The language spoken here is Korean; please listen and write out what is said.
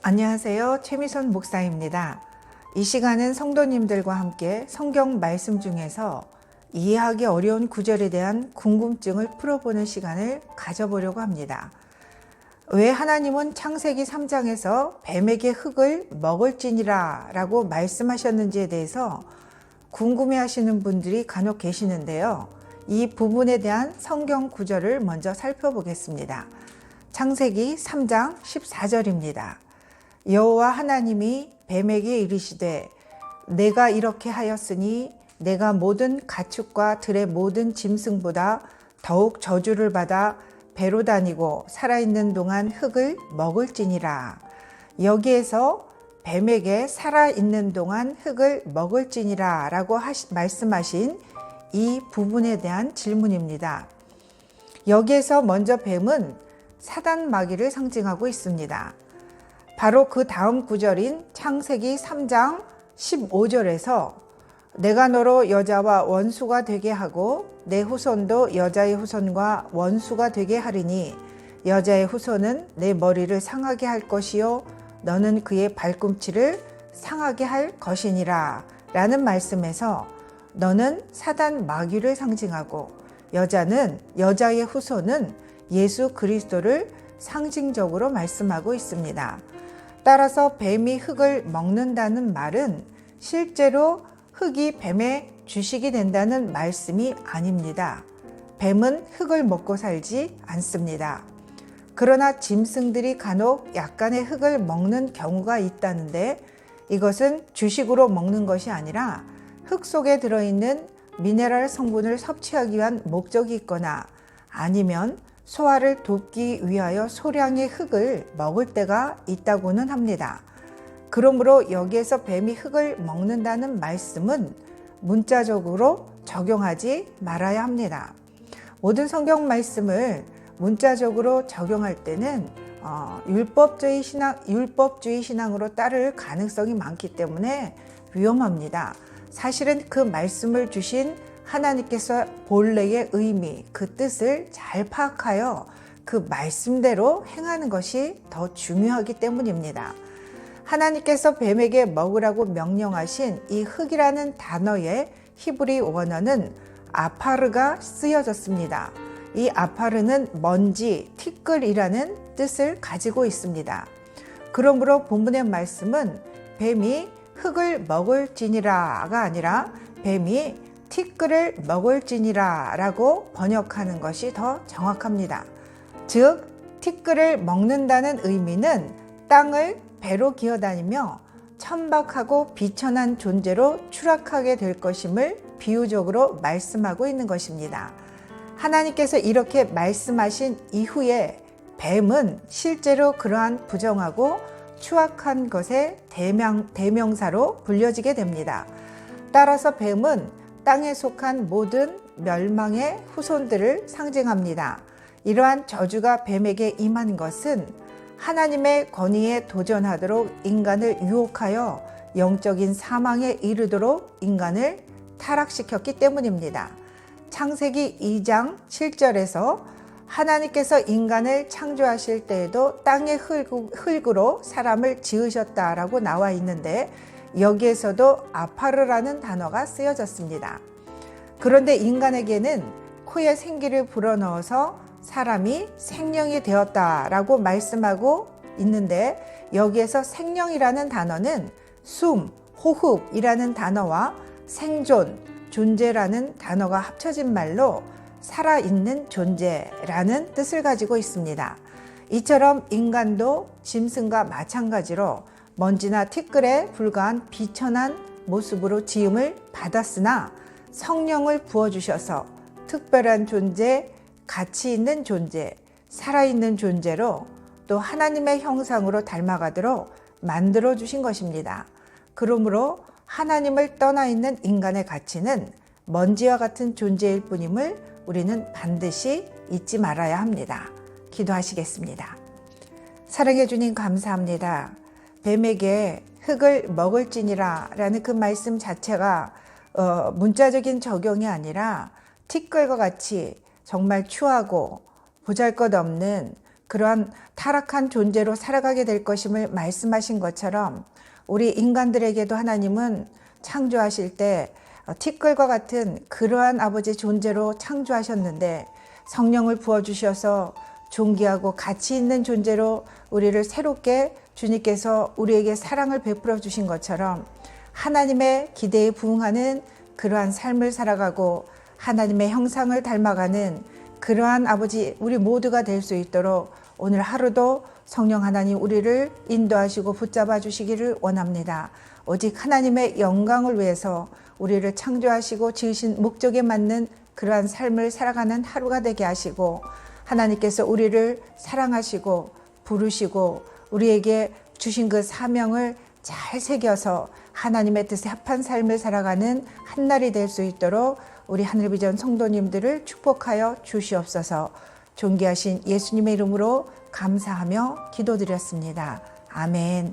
안녕하세요. 최미선 목사입니다. 이 시간은 성도님들과 함께 성경 말씀 중에서 이해하기 어려운 구절에 대한 궁금증을 풀어보는 시간을 가져보려고 합니다. 왜 하나님은 창세기 3장에서 뱀에게 흙을 먹을지니라 라고 말씀하셨는지에 대해서 궁금해하시는 분들이 간혹 계시는데요. 이 부분에 대한 성경 구절을 먼저 살펴보겠습니다. 창세기 3장 14절입니다. 여호와 하나님이 뱀에게 이르시되 내가 이렇게 하였으니 내가 모든 가축과 들의 모든 짐승보다 더욱 저주를 받아 배로 다니고 살아있는 동안 흙을 먹을지니라. 여기에서 뱀에게 살아있는 동안 흙을 먹을지니라 라고 말씀하신 이 부분에 대한 질문입니다. 여기에서 먼저 뱀은 사단 마귀를 상징하고 있습니다. 바로 그 다음 구절인 창세기 3장 15절에서 내가 너로 여자와 원수가 되게 하고 내 후손도 여자의 후손과 원수가 되게 하리니 여자의 후손은 내 머리를 상하게 할 것이요 너는 그의 발꿈치를 상하게 할 것이니라 라는 말씀에서 너는 사단 마귀를 상징하고 여자의 후손은 예수 그리스도를 상징적으로 말씀하고 있습니다. 따라서 뱀이 흙을 먹는다는 말은 실제로 흙이 뱀의 주식이 된다는 말씀이 아닙니다. 뱀은 흙을 먹고 살지 않습니다. 그러나 짐승들이 간혹 약간의 흙을 먹는 경우가 있다는데 이것은 주식으로 먹는 것이 아니라 흙 속에 들어있는 미네랄 성분을 섭취하기 위한 목적이 있거나 아니면 소화를 돕기 위하여 소량의 흙을 먹을 때가 있다고는 합니다. 그러므로 여기에서 뱀이 흙을 먹는다는 말씀은 문자적으로 적용하지 말아야 합니다. 모든 성경 말씀을 문자적으로 적용할 때는 율법주의 신앙으로 따를 가능성이 많기 때문에 위험합니다. 사실은 그 말씀을 주신 하나님께서 본래의 의미, 그 뜻을 잘 파악하여 그 말씀대로 행하는 것이 더 중요하기 때문입니다. 하나님께서 뱀에게 먹으라고 명령하신 이 흙이라는 단어의 히브리 원어는 아파르가 쓰여졌습니다. 이 아파르는 먼지, 티끌이라는 뜻을 가지고 있습니다. 그러므로 본문의 말씀은 뱀이 흙을 먹을지니라가 아니라 뱀이 티끌을 먹을지니라 라고 번역하는 것이 더 정확합니다. 즉 티끌을 먹는다는 의미는 땅을 배로 기어다니며 천박하고 비천한 존재로 추락하게 될 것임을 비유적으로 말씀하고 있는 것입니다. 하나님께서 이렇게 말씀하신 이후에 뱀은 실제로 그러한 부정하고 추악한 것의 대명사로 불려지게 됩니다. 따라서 뱀은 땅에 속한 모든 멸망의 후손들을 상징합니다. 이러한 저주가 뱀에게 임한 것은 하나님의 권위에 도전하도록 인간을 유혹하여 영적인 사망에 이르도록 인간을 타락시켰기 때문입니다. 창세기 2장 7절에서 하나님께서 인간을 창조하실 때에도 땅의 흙으로 사람을 지으셨다라고 나와 있는데 여기에서도 아파르라는 단어가 쓰여졌습니다. 그런데 인간에게는 코에 생기를 불어넣어서 사람이 생명이 되었다라고 말씀하고 있는데 여기에서 생명이라는 단어는 숨, 호흡이라는 단어와 생존, 존재라는 단어가 합쳐진 말로 살아있는 존재라는 뜻을 가지고 있습니다. 이처럼 인간도 짐승과 마찬가지로 먼지나 티끌에 불과한 비천한 모습으로 지음을 받았으나 성령을 부어주셔서 특별한 존재, 가치 있는 존재, 살아있는 존재로 또 하나님의 형상으로 닮아가도록 만들어주신 것입니다. 그러므로 하나님을 떠나 있는 인간의 가치는 먼지와 같은 존재일 뿐임을 우리는 반드시 잊지 말아야 합니다. 기도하시겠습니다. 사랑해 주님 감사합니다. 뱀에게 흙을 먹을지니라 라는 그 말씀 자체가 문자적인 적용이 아니라 티끌과 같이 정말 추하고 보잘것없는 그러한 타락한 존재로 살아가게 될 것임을 말씀하신 것처럼 우리 인간들에게도 하나님은 창조하실 때 티끌과 같은 그러한 아버지 존재로 창조하셨는데 성령을 부어주셔서 존귀하고 가치 있는 존재로 우리를 새롭게 주님께서 우리에게 사랑을 베풀어 주신 것처럼 하나님의 기대에 부응하는 그러한 삶을 살아가고 하나님의 형상을 닮아가는 그러한 아버지 우리 모두가 될 수 있도록 오늘 하루도 성령 하나님 우리를 인도하시고 붙잡아 주시기를 원합니다. 오직 하나님의 영광을 위해서 우리를 창조하시고 지으신 목적에 맞는 그러한 삶을 살아가는 하루가 되게 하시고 하나님께서 우리를 사랑하시고 부르시고 우리에게 주신 그 사명을 잘 새겨서 하나님의 뜻에 합한 삶을 살아가는 한날이 될 수 있도록 우리 하늘비전 성도님들을 축복하여 주시옵소서. 존귀하신 예수님의 이름으로 감사하며 기도드렸습니다. 아멘.